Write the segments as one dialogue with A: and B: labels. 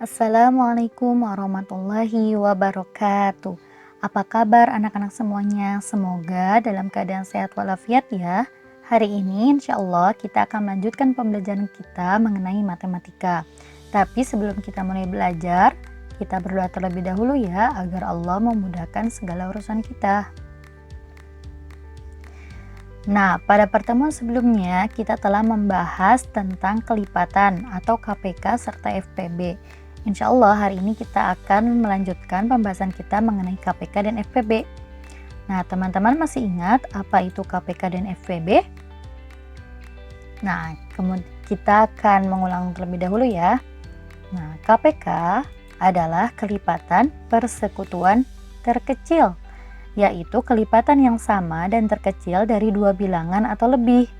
A: Assalamualaikum warahmatullahi wabarakatuh. Apa kabar anak-anak semuanya? Semoga dalam keadaan sehat walafiat ya. Hari ini insya Allah kita akan melanjutkan pembelajaran kita mengenai matematika. Tapi sebelum kita mulai belajar, kita berdoa terlebih dahulu ya agar Allah memudahkan segala urusan kita. Nah, pada pertemuan sebelumnya kita telah membahas tentang kelipatan atau KPK serta FPB. Insya Allah hari ini kita akan melanjutkan pembahasan kita mengenai KPK dan FPB. Nah, teman-teman masih ingat apa itu KPK dan FPB? Nah, kemudian kita akan mengulang terlebih dahulu ya. Nah, KPK adalah kelipatan persekutuan terkecil, yaitu kelipatan yang sama dan terkecil dari dua bilangan atau lebih.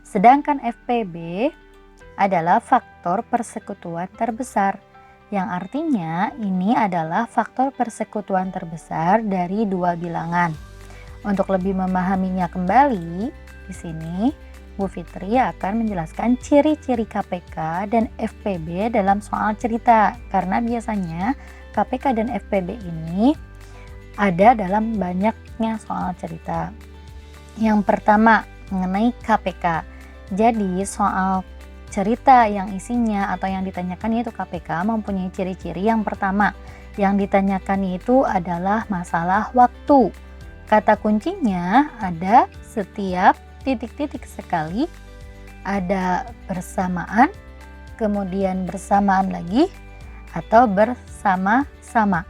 A: Sedangkan FPB adalah faktor persekutuan terbesar, yang artinya ini adalah faktor persekutuan terbesar dari dua bilangan. Untuk lebih memahaminya kembali, di sini Bu Fitri akan menjelaskan ciri-ciri KPK dan FPB dalam soal cerita, karena biasanya KPK dan FPB ini ada dalam banyaknya soal cerita. Yang pertama mengenai KPK. Jadi soal cerita yang isinya atau yang ditanyakan yaitu KPK mempunyai ciri-ciri. Yang pertama yang ditanyakan itu adalah masalah waktu. Kata kuncinya ada setiap titik-titik sekali, ada bersamaan, kemudian bersamaan lagi, atau bersama-sama.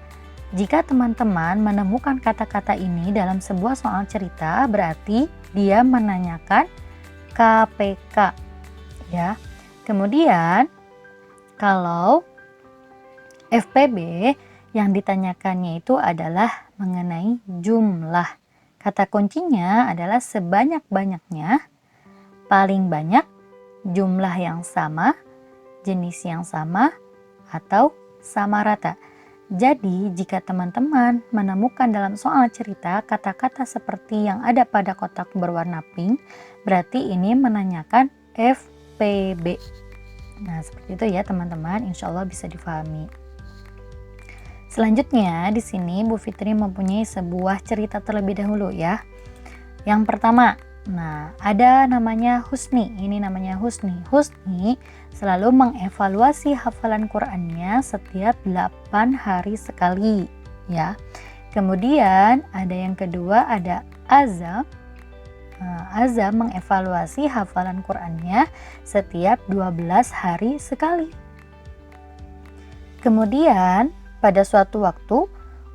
A: Jika teman-teman menemukan kata-kata ini dalam sebuah soal cerita, berarti dia menanyakan KPK ya. Kemudian kalau FPB yang ditanyakannya itu adalah mengenai jumlah. Kata kuncinya adalah sebanyak-banyaknya, paling banyak, jumlah yang sama, jenis yang sama, atau sama rata. Jadi, jika teman-teman menemukan dalam soal cerita kata-kata seperti yang ada pada kotak berwarna pink, berarti ini menanyakan FPB. Nah, seperti itu ya teman-teman, insya Allah bisa difahami. Selanjutnya, di sini Bu Fitri mempunyai sebuah cerita terlebih dahulu ya. Yang pertama, nah ada namanya Husni. Ini namanya Husni. Husni selalu mengevaluasi hafalan Qur'annya setiap 8 hari sekali ya. Kemudian ada yang kedua, ada Azam. Azam mengevaluasi hafalan Qur'annya setiap 12 hari sekali. Kemudian pada suatu waktu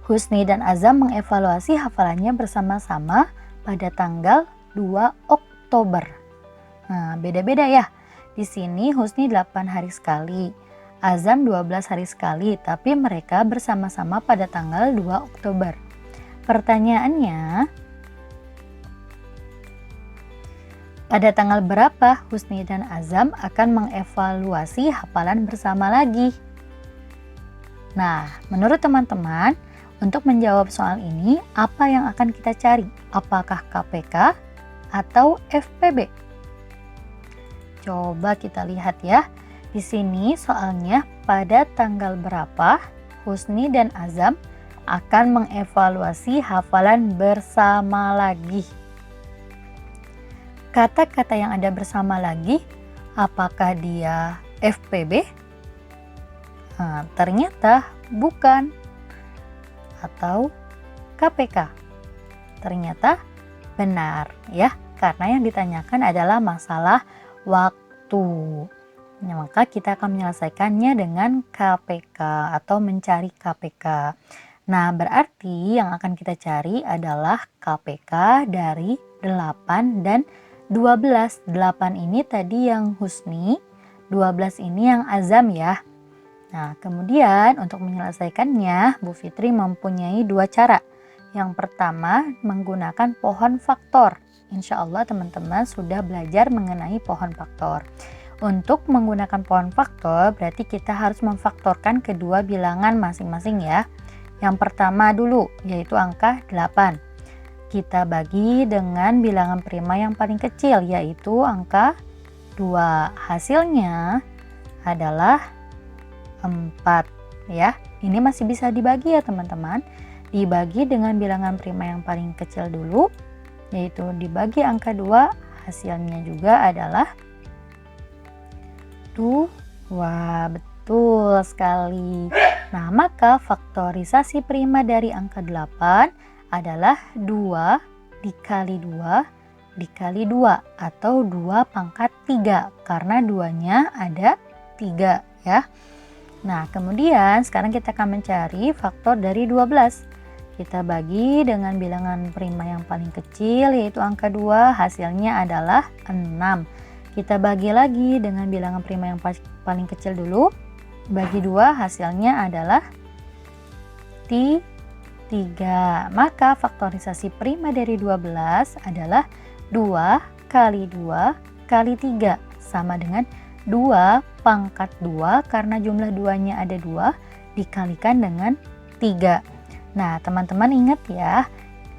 A: Husni dan Azam mengevaluasi hafalannya bersama-sama pada tanggal 2 Oktober. Nah, beda-beda ya. Di sini Husni 8 hari sekali, Azam 12 hari sekali, tapi mereka bersama-sama pada tanggal 2 Oktober. Pertanyaannya, pada tanggal berapa Husni dan Azam akan mengevaluasi hafalan bersama lagi? Nah, menurut teman-teman, untuk menjawab soal ini, apa yang akan kita cari? Apakah KPK atau FPB? Coba kita lihat ya. Di sini soalnya pada tanggal berapa Husni dan Azam akan mengevaluasi hafalan bersama lagi? Kata-kata yang ada bersama lagi, apakah dia FPB? Nah, ternyata bukan. Atau KPK? Ternyata benar ya, karena yang ditanyakan adalah masalah waktu. Nah, maka kita akan menyelesaikannya dengan KPK atau mencari KPK. Nah, berarti yang akan kita cari adalah KPK dari 8 dan 12. 8 ini tadi yang Husni, 12 ini yang Azam ya. Nah, kemudian untuk menyelesaikannya, Bu Fitri mempunyai dua cara. Yang pertama, menggunakan pohon faktor. Insya Allah teman-teman sudah belajar mengenai pohon faktor. Untuk menggunakan pohon faktor, berarti kita harus memfaktorkan kedua bilangan masing-masing ya. Yang pertama dulu, yaitu angka 8. Kita bagi dengan bilangan prima yang paling kecil, yaitu angka 2. Hasilnya adalah 4. ya. Ini masih bisa dibagi ya teman-teman. Dibagi dengan bilangan prima yang paling kecil dulu, yaitu dibagi angka 2, hasilnya juga adalah 2. Betul sekali. Nah, maka faktorisasi prima dari angka 8 adalah 2 dikali 2 dikali 2 atau 2 pangkat 3 karena 2-nya ada 3 ya. Nah, kemudian sekarang kita akan mencari faktor dari 12. Kita bagi dengan bilangan prima yang paling kecil yaitu angka 2, hasilnya adalah 6. Kita bagi lagi dengan bilangan prima yang paling kecil dulu. Bagi 2 hasilnya adalah 3. Maka faktorisasi prima dari 12 adalah 2 kali 2 kali 3 sama dengan 2 pangkat 2 karena jumlah 2-nya ada 2 dikalikan dengan 3. Nah, teman-teman ingat ya,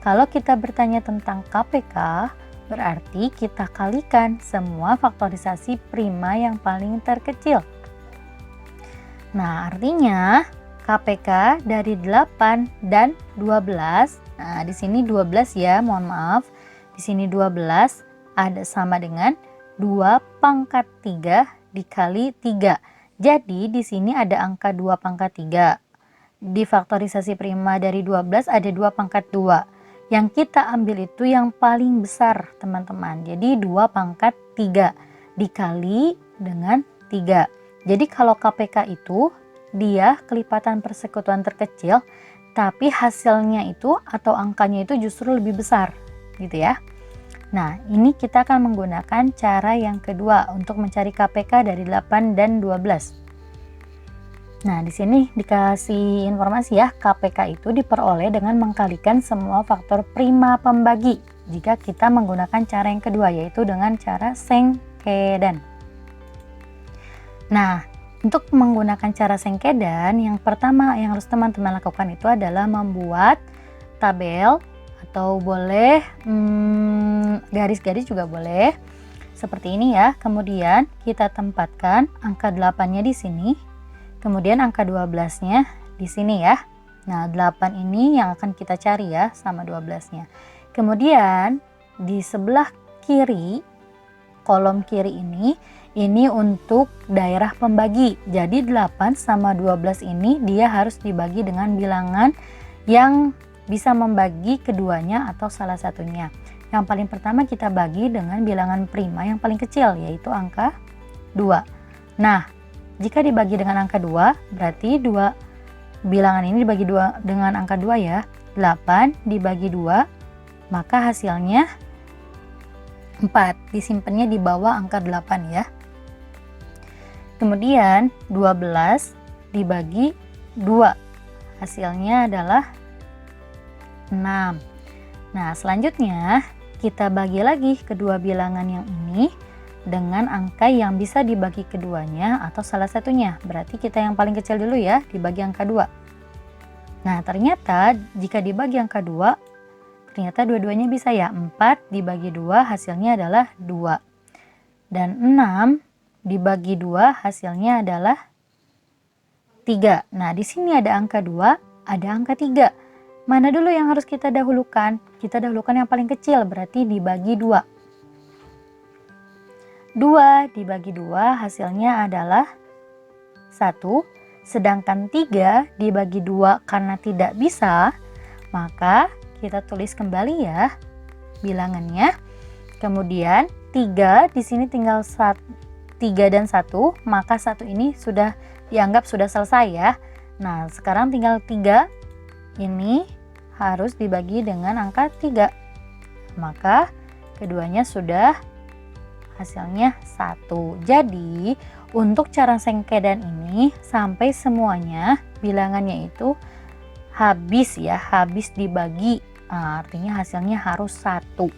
A: kalau kita bertanya tentang KPK, berarti kita kalikan semua faktorisasi prima yang paling terkecil. Nah, artinya KPK dari 8 dan 12. Nah, di sini 12 ya, mohon maaf. Di sini 12 ada sama dengan 2 pangkat 3 dikali 3. Jadi, di sini ada angka 2 pangkat 3. Di faktorisasi prima dari 12 ada 2 pangkat 2. Yang kita ambil itu yang paling besar teman-teman. Jadi 2 pangkat 3 dikali dengan 3. Jadi kalau KPK itu dia kelipatan persekutuan terkecil, tapi hasilnya itu atau angkanya itu justru lebih besar gitu ya. Nah, ini kita akan menggunakan cara yang kedua untuk mencari KPK dari 8 dan 12. Nah, di sini dikasih informasi ya, KPK itu diperoleh dengan mengkalikan semua faktor prima pembagi jika kita menggunakan cara yang kedua, yaitu dengan cara sengkedan. Nah, untuk menggunakan cara sengkedan, yang pertama yang harus teman-teman lakukan itu adalah membuat tabel atau boleh garis-garis juga boleh. Seperti ini ya. Kemudian kita tempatkan angka 8-nya di sini. Kemudian angka 12-nya di sini ya. Nah, 8 ini yang akan kita cari ya sama 12-nya. Kemudian di sebelah kiri, kolom kiri ini untuk daerah pembagi. Jadi 8 sama 12 ini dia harus dibagi dengan bilangan yang bisa membagi keduanya atau salah satunya. Yang paling pertama kita bagi dengan bilangan prima yang paling kecil, yaitu angka 2. Nah, jika dibagi dengan angka 2, berarti bilangan ini dibagi dengan angka 2 ya. 8 dibagi 2, maka hasilnya 4. Disimpannya di bawah angka 8 ya. Kemudian 12 dibagi 2, hasilnya adalah 6. Nah, selanjutnya kita bagi lagi kedua bilangan yang ini dengan angka yang bisa dibagi keduanya atau salah satunya. Berarti kita yang paling kecil dulu ya, dibagi angka 2. Nah, ternyata jika dibagi angka 2, ternyata dua-duanya bisa ya. 4 dibagi 2 hasilnya adalah 2. Dan 6 dibagi 2 hasilnya adalah 3. Nah, di sini ada angka 2, ada angka 3. Mana dulu yang harus kita dahulukan? Kita dahulukan yang paling kecil, berarti dibagi 2. 2 dibagi 2 hasilnya adalah 1, sedangkan 3 dibagi 2 karena tidak bisa, maka kita tulis kembali ya bilangannya. Kemudian 3 di sini tinggal 3 dan 1, maka 1 ini sudah dianggap sudah selesai ya. Nah, sekarang tinggal 3 ini harus dibagi dengan angka 3. Maka keduanya sudah hasilnya 1. Jadi untuk cara sengkedan ini sampai semuanya bilangannya itu habis ya, habis dibagi. Artinya hasilnya harus 1.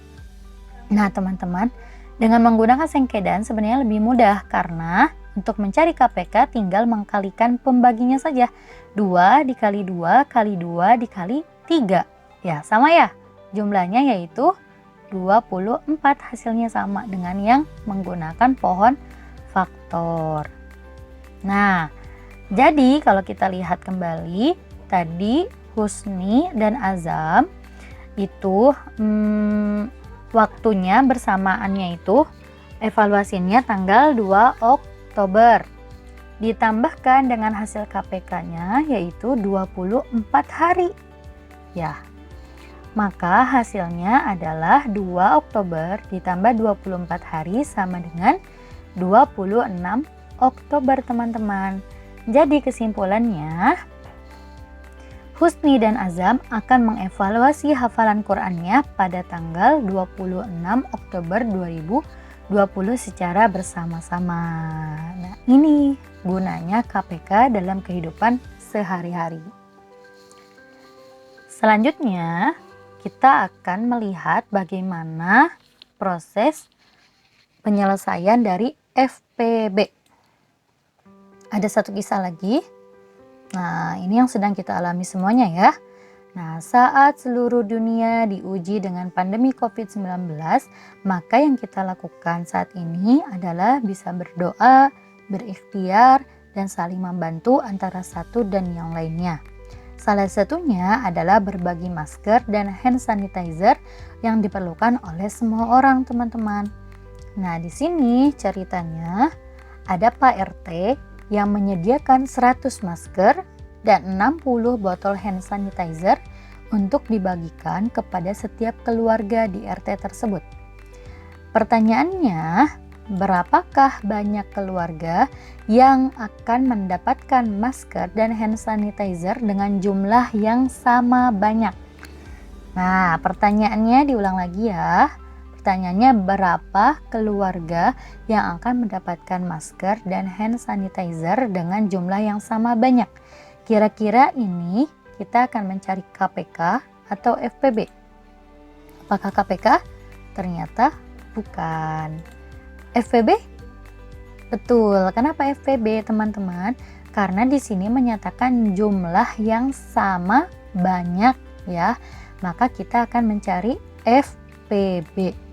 A: Nah, teman-teman, dengan menggunakan sengkedan sebenarnya lebih mudah karena untuk mencari KPK tinggal mengkalikan pembaginya saja. 2 dikali 2 kali 2 dikali 3. Ya, sama ya. Jumlahnya yaitu 24, hasilnya sama dengan yang menggunakan pohon faktor. Nah, Jadi kalau kita lihat kembali, tadi Husni dan Azam itu waktunya bersamaannya itu evaluasinya tanggal 2 Oktober. Ditambahkan dengan hasil KPK-nya yaitu 24 hari. Ya, maka hasilnya adalah 2 Oktober ditambah 24 hari sama dengan 26 Oktober teman-teman. Jadi kesimpulannya, Husni dan Azam akan mengevaluasi hafalan Qur'annya pada tanggal 26 Oktober 2020 secara bersama-sama. Nah, ini gunanya KPK dalam kehidupan sehari-hari. Selanjutnya, kita akan melihat bagaimana proses penyelesaian dari FPB. Ada satu kisah lagi. Nah, ini yang sedang kita alami semuanya ya. Nah, saat seluruh dunia diuji dengan pandemi COVID-19, maka yang kita lakukan saat ini adalah bisa berdoa, berikhtiar, dan saling membantu antara satu dan yang lainnya. Salah satunya adalah berbagi masker dan hand sanitizer yang diperlukan oleh semua orang, teman-teman. Nah, di sini ceritanya ada Pak RT yang menyediakan 100 masker dan 60 botol hand sanitizer untuk dibagikan kepada setiap keluarga di RT tersebut. Pertanyaannya, berapakah banyak keluarga yang akan mendapatkan masker dan hand sanitizer dengan jumlah yang sama banyak? Nah, pertanyaannya diulang lagi ya. Pertanyaannya, berapa keluarga yang akan mendapatkan masker dan hand sanitizer dengan jumlah yang sama banyak? Kira-kira ini kita akan mencari KPK atau FPB? Apakah KPK? Ternyata bukan. FPB? Betul. Kenapa FPB, teman-teman? Karena di sini menyatakan jumlah yang sama banyak ya. Maka kita akan mencari FPB.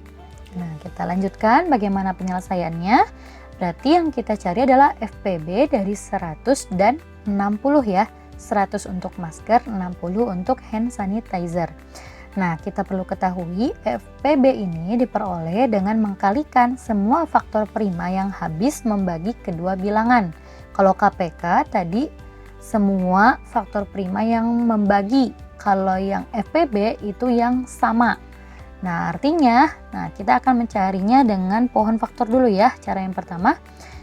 A: Nah, kita lanjutkan bagaimana penyelesaiannya. Berarti yang kita cari adalah FPB dari 100 dan 60 ya. 100 untuk masker, 60 untuk hand sanitizer. Nah, kita perlu ketahui FPB ini diperoleh dengan mengkalikan semua faktor prima yang habis membagi kedua bilangan. Kalau KPK tadi semua faktor prima yang membagi. Kalau yang FPB itu yang sama. Nah, artinya, kita akan mencarinya dengan pohon faktor dulu ya. Cara yang pertama,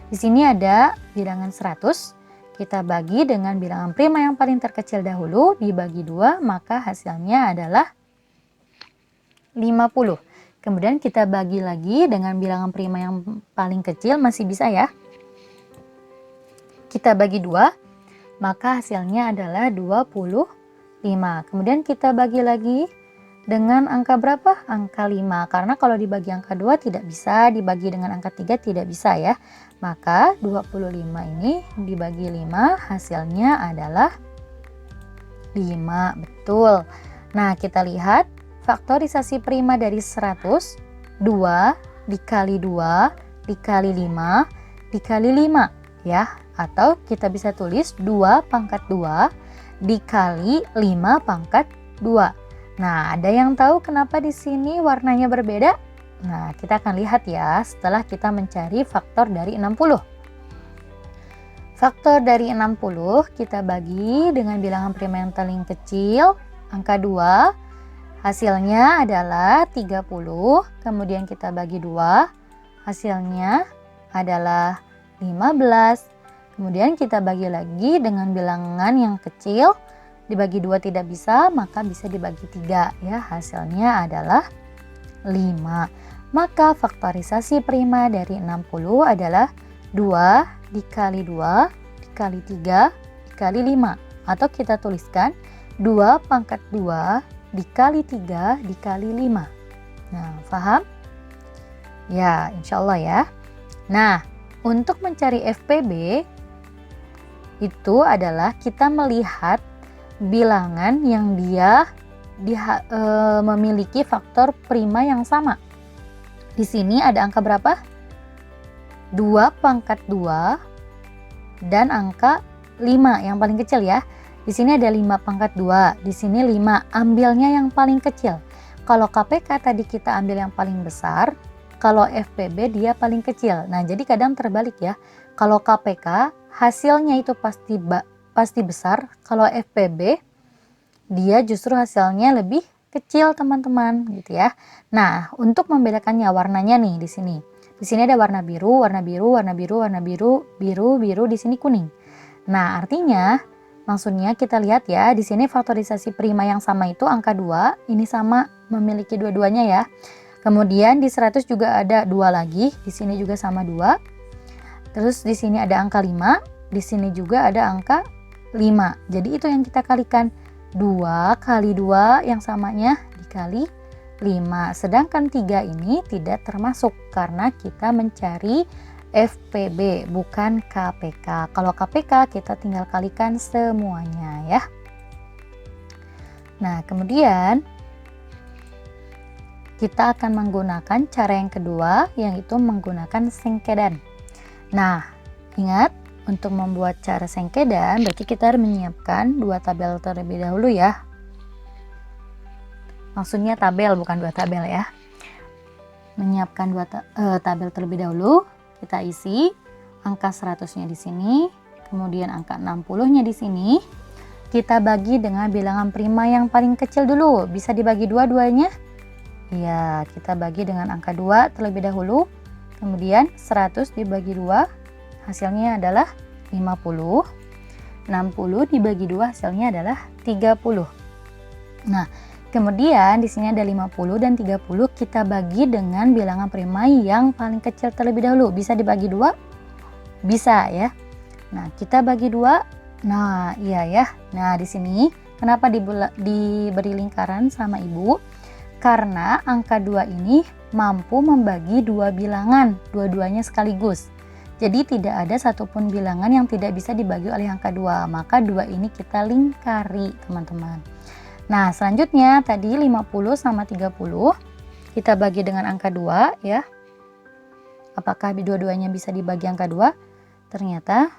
A: di sini ada bilangan 100. Kita bagi dengan bilangan prima yang paling terkecil dahulu, dibagi 2, maka hasilnya adalah 50. Kemudian kita bagi lagi dengan bilangan prima yang paling kecil, masih bisa ya. Kita bagi 2, maka hasilnya adalah 25. Kemudian kita bagi lagi dengan angka berapa? Angka 5. Karena kalau dibagi angka 2 tidak bisa, dibagi dengan angka 3 tidak bisa ya. Maka 25 ini dibagi 5 hasilnya adalah 5. Betul. Nah, kita lihat faktorisasi prima dari 100, 2 dikali 2 dikali 5 dikali 5 ya. Atau kita bisa tulis 2 pangkat 2 dikali 5 pangkat 2. Nah, ada yang tahu kenapa di sini warnanya berbeda? Nah, kita akan lihat ya setelah kita mencari faktor dari 60. Faktor dari 60 kita bagi dengan bilangan prima yang paling kecil, angka 2. Hasilnya adalah 30. Kemudian kita bagi 2. Hasilnya adalah 15. Kemudian kita bagi lagi dengan bilangan yang kecil. Dibagi 2 tidak bisa, maka bisa dibagi 3 ya. Hasilnya adalah 5. Maka faktorisasi prima dari 60 adalah 2 dikali 2 dikali 3 dikali 5. Atau kita tuliskan 2 pangkat 2 dikali 3 dikali 5. Nah, paham? Ya, insya Allah ya. Nah, untuk mencari FPB itu adalah kita melihat bilangan yang dia memiliki faktor prima yang sama. Di sini ada angka berapa? 2 pangkat 2 dan angka 5 yang paling kecil ya. Di sini ada 5 pangkat 2, di sini 5, ambilnya yang paling kecil. Kalau KPK tadi kita ambil yang paling besar, kalau FPB dia paling kecil. Nah, jadi kadang terbalik ya. Kalau KPK hasilnya itu pasti besar, kalau FPB dia justru hasilnya lebih kecil, teman-teman, gitu ya. Nah, untuk membedakannya warnanya nih di sini. Di sini ada warna biru, warna biru, warna biru, warna biru, biru, biru, di sini kuning. Nah, artinya maksudnya kita lihat ya, di sini faktorisasi prima yang sama itu angka 2, ini sama memiliki dua-duanya ya. Kemudian di 100 juga ada 2 lagi, di sini juga sama 2. Terus di sini ada angka 5, di sini juga ada angka 5. Jadi itu yang kita kalikan. 2 kali 2 yang samanya dikali 5. Sedangkan 3 ini tidak termasuk karena kita mencari FPB bukan KPK. Kalau KPK kita tinggal kalikan semuanya ya. Nah, kemudian kita akan menggunakan cara yang kedua, yaitu menggunakan sengkedan. Nah, ingat untuk membuat cara sengkedan berarti kita harus menyiapkan 2 tabel terlebih dahulu ya. Maksudnya tabel, bukan 2 tabel ya. Menyiapkan 2 tabel terlebih dahulu, kita isi angka 100-nya di sini, kemudian angka 60-nya di sini. Kita bagi dengan bilangan prima yang paling kecil dulu. Bisa dibagi dua-duanya? Ya, kita bagi dengan angka 2 terlebih dahulu. Kemudian 100 dibagi 2, hasilnya adalah 50. 60 dibagi 2, hasilnya adalah 30. Nah, kemudian di sini ada 50 dan 30, kita bagi dengan bilangan prima yang paling kecil terlebih dahulu. Bisa dibagi 2? Bisa ya. Nah, kita bagi 2. Nah, iya ya. Nah, di sini kenapa diberi lingkaran sama Ibu? Karena angka 2 ini mampu membagi 2 bilangan, dua-duanya sekaligus. Jadi tidak ada satupun bilangan yang tidak bisa dibagi oleh angka 2. Maka 2 ini kita lingkari, teman-teman. Nah, selanjutnya tadi 50 sama 30 kita bagi dengan angka 2 ya. Apakah dua-duanya bisa dibagi angka 2? Ternyata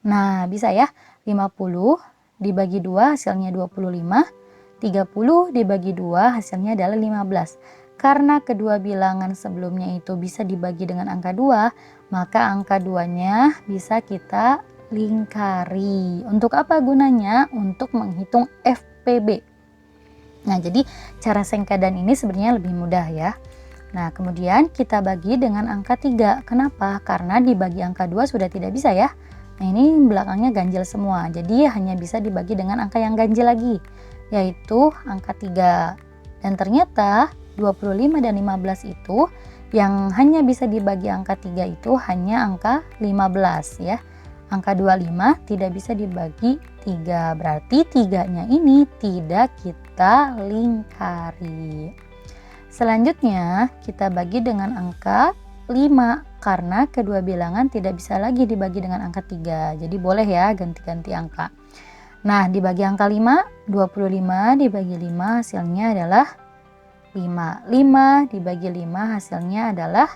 A: nah, bisa ya. 50 dibagi 2 hasilnya 25. 30 dibagi 2 hasilnya adalah 15. Karena kedua bilangan sebelumnya itu bisa dibagi dengan angka 2, maka angka 2-nya bisa kita lingkari. Untuk apa gunanya? Untuk menghitung FPB. Nah, jadi cara sengkedan ini sebenarnya lebih mudah ya. Nah, kemudian kita bagi dengan angka 3. Kenapa? Karena dibagi angka 2 sudah tidak bisa ya. Nah, ini belakangnya ganjil semua. Jadi hanya bisa dibagi dengan angka yang ganjil lagi, yaitu angka 3. Dan ternyata 25 dan 15 itu yang hanya bisa dibagi angka 3 itu hanya angka 15 ya. Angka 25 tidak bisa dibagi 3, berarti 3-nya ini tidak kita lingkari. Selanjutnya kita bagi dengan angka 5 karena kedua bilangan tidak bisa lagi dibagi dengan angka 3. Jadi boleh ya ganti-ganti angka. Nah, dibagi angka 5, 25 dibagi 5 hasilnya adalah 5. 5 dibagi 5 hasilnya adalah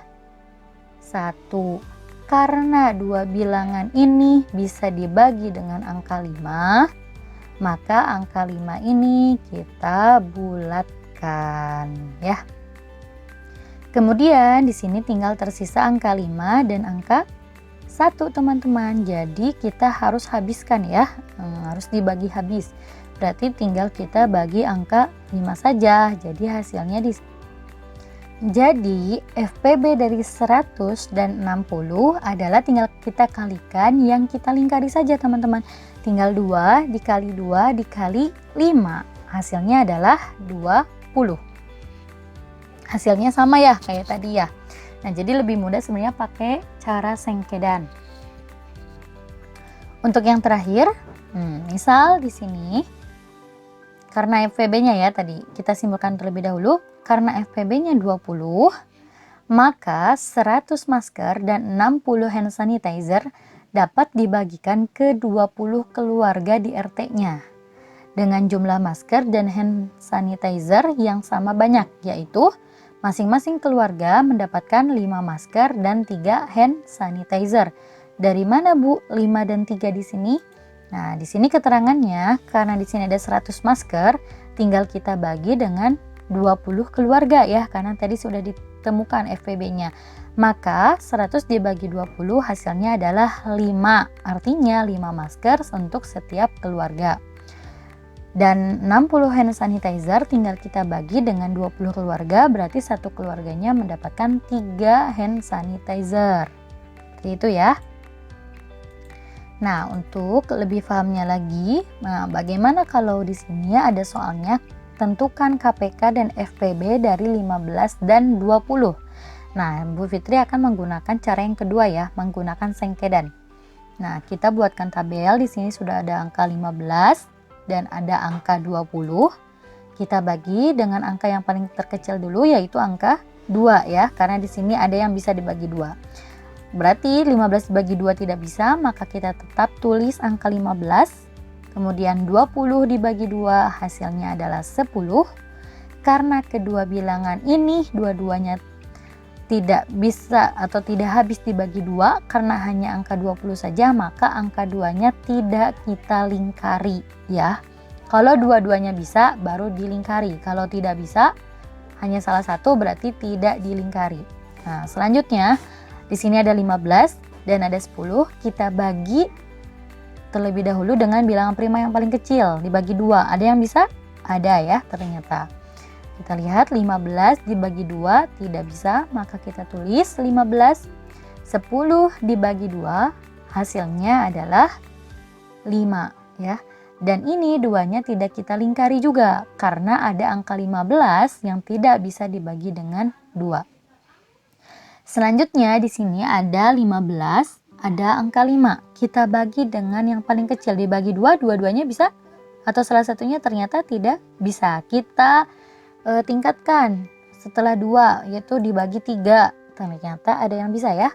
A: 1. Karena dua bilangan ini bisa dibagi dengan angka 5, maka angka 5 ini kita bulatkan ya. Kemudian di sini tinggal tersisa angka 5 dan angka 1, teman-teman. Jadi kita harus habiskan ya, harus dibagi habis. Berarti tinggal kita bagi angka 5 saja. Jadi hasilnya jadi FPB dari 100 dan 60 adalah tinggal kita kalikan yang kita lingkari saja, teman-teman. Tinggal 2 dikali 2 dikali 5. Hasilnya adalah 20. Hasilnya sama ya kayak tadi ya. Nah, jadi lebih mudah sebenarnya pakai cara sengkedan. Untuk yang terakhir, misal di sini karena FPB-nya ya tadi kita simpulkan terlebih dahulu, karena FPB-nya 20, maka 100 masker dan 60 hand sanitizer dapat dibagikan ke 20 keluarga di RT-nya dengan jumlah masker dan hand sanitizer yang sama banyak, yaitu masing-masing keluarga mendapatkan 5 masker dan 3 hand sanitizer. Dari mana Bu 5 dan 3 di sini? Nah, di sini keterangannya karena di sini ada 100 masker, tinggal kita bagi dengan 20 keluarga ya, karena tadi sudah ditemukan FPB-nya. Maka 100 dibagi 20 hasilnya adalah 5. Artinya 5 masker untuk setiap keluarga. Dan 60 hand sanitizer tinggal kita bagi dengan 20 keluarga, berarti satu keluarganya mendapatkan 3 hand sanitizer. Seperti itu ya. Nah, untuk lebih pahamnya lagi, bagaimana kalau di sini ada soalnya tentukan KPK dan FPB dari 15 dan 20. Nah, Bu Fitri akan menggunakan cara yang kedua ya, menggunakan sengkedan. Nah, kita buatkan tabel. Di sini sudah ada angka 15 dan ada angka 20. Kita bagi dengan angka yang paling terkecil dulu, yaitu angka 2 ya, karena di sini ada yang bisa dibagi 2. Berarti 15 dibagi 2 tidak bisa, maka kita tetap tulis angka 15. Kemudian 20 dibagi 2 hasilnya adalah 10. Karena kedua bilangan ini dua-duanya tidak bisa atau tidak habis dibagi 2 karena hanya angka 20 saja, maka angka 2-nya tidak kita lingkari ya. Kalau dua-duanya bisa baru dilingkari. Kalau tidak bisa, hanya salah satu, berarti tidak dilingkari. Nah, selanjutnya di sini ada 15 dan ada 10. Kita bagi terlebih dahulu dengan bilangan prima yang paling kecil, dibagi 2. Ada yang bisa? Ada ya ternyata. Kita lihat 15 dibagi 2 tidak bisa, maka kita tulis 15. 10 dibagi 2 hasilnya adalah 5 ya. Dan ini duanya tidak kita lingkari juga karena ada angka 15 yang tidak bisa dibagi dengan 2. Selanjutnya di sini ada 15, ada angka 5. Kita bagi dengan yang paling kecil, dibagi 2, dua-duanya bisa atau salah satunya ternyata tidak bisa. Kita tingkatkan setelah 2, yaitu dibagi 3. Ternyata ada yang bisa ya.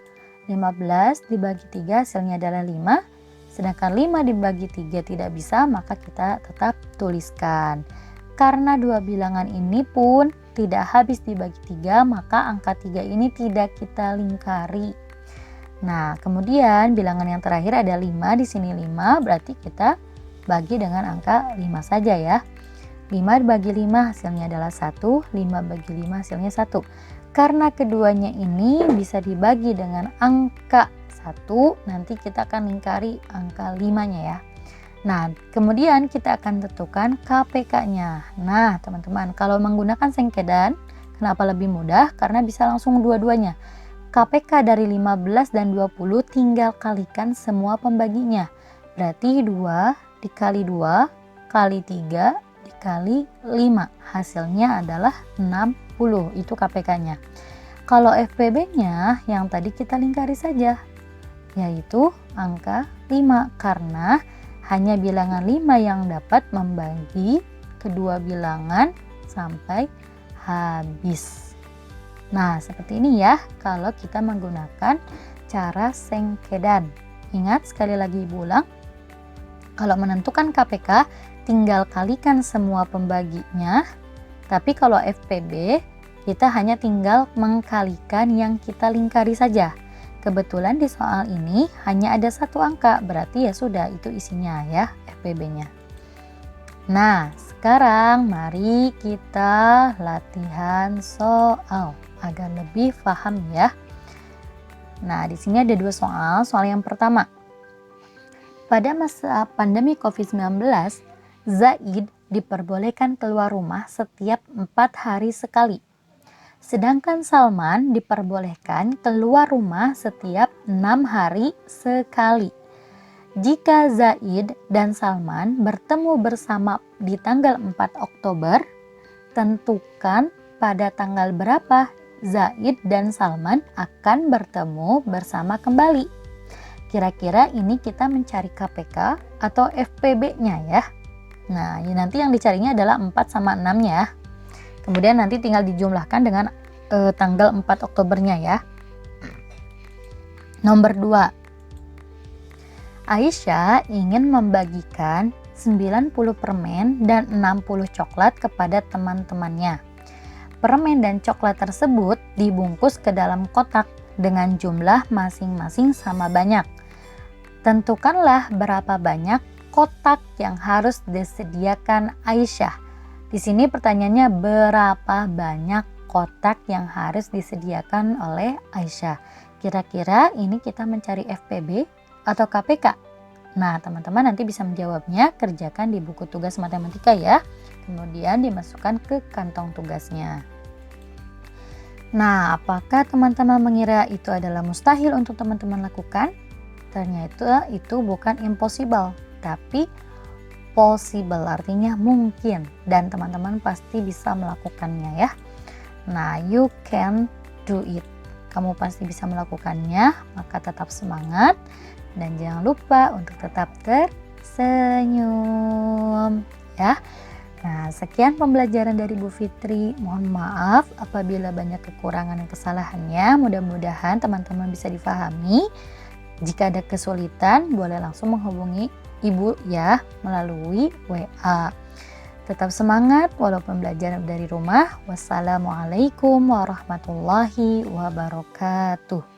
A: 15 dibagi 3 hasilnya adalah 5. Sedangkan 5 dibagi 3 tidak bisa, maka kita tetap tuliskan. Karena dua bilangan ini pun tidak habis dibagi 3, maka angka 3 ini tidak kita lingkari. Nah, kemudian bilangan yang terakhir ada 5, di sini 5, berarti kita bagi dengan angka 5 saja ya. 5 dibagi 5 hasilnya adalah 1, 5 bagi 5 hasilnya 1. Karena keduanya ini bisa dibagi dengan angka 1, nanti kita akan lingkari angka 5-nya ya. Nah, kemudian kita akan tentukan KPK-nya. Nah, teman-teman, kalau menggunakan sengkedan, kenapa lebih mudah? Karena bisa langsung dua-duanya. KPK dari 15 dan 20 tinggal kalikan semua pembaginya. Berarti 2 dikali 2 kali 3 dikali 5. Hasilnya adalah 60. Itu KPK-nya. Kalau FPB-nya yang tadi kita lingkari saja, yaitu angka 5. Karena hanya bilangan 5 yang dapat membagi kedua bilangan sampai habis. Nah, seperti ini ya kalau kita menggunakan cara sengkedan. Ingat, sekali lagi Ibu ulang, kalau menentukan KPK tinggal kalikan semua pembaginya. Tapi kalau FPB kita hanya tinggal mengkalikan yang kita lingkari saja. Kebetulan di soal ini hanya ada satu angka, berarti ya sudah itu isinya ya FPB-nya. Nah, sekarang mari kita latihan soal agar lebih paham ya. Nah, di sini ada 2 soal. Soal yang pertama. Pada masa pandemi COVID-19, Zaid diperbolehkan keluar rumah setiap 4 hari sekali. Sedangkan Salman diperbolehkan keluar rumah setiap 6 hari sekali. Jika Zaid dan Salman bertemu bersama di tanggal 4 Oktober, tentukan pada tanggal berapa Zaid dan Salman akan bertemu bersama kembali. Kira-kira ini kita mencari KPK atau FPB-nya ya. Nah, nanti yang dicarinya adalah 4 sama 6-nya. Kemudian nanti tinggal dijumlahkan dengan tanggal 4 Oktobernya ya. Nomor 2. Aisyah ingin membagikan 90 permen dan 60 coklat kepada teman-temannya. Permen dan coklat tersebut dibungkus ke dalam kotak dengan jumlah masing-masing sama banyak. Tentukanlah berapa banyak kotak yang harus disediakan Aisyah. Di sini pertanyaannya berapa banyak kotak yang harus disediakan oleh Aisyah. Kira-kira ini kita mencari FPB atau KPK? Nah, teman-teman nanti bisa menjawabnya, kerjakan di buku tugas matematika ya. Kemudian dimasukkan ke kantong tugasnya. Nah, apakah teman-teman mengira itu adalah mustahil untuk teman-teman lakukan? Ternyata itu bukan impossible, tapi possible, artinya mungkin, dan teman-teman pasti bisa melakukannya ya. Nah, you can do it. Kamu pasti bisa melakukannya, maka tetap semangat dan jangan lupa untuk tetap tersenyum ya. Nah, sekian pembelajaran dari Bu Fitri. Mohon maaf apabila banyak kekurangan dan kesalahannya. Mudah-mudahan teman-teman bisa difahami. Jika ada kesulitan, boleh langsung menghubungi Ibu ya melalui WA. Tetap semangat walaupun belajar dari rumah. Wassalamualaikum warahmatullahi wabarakatuh.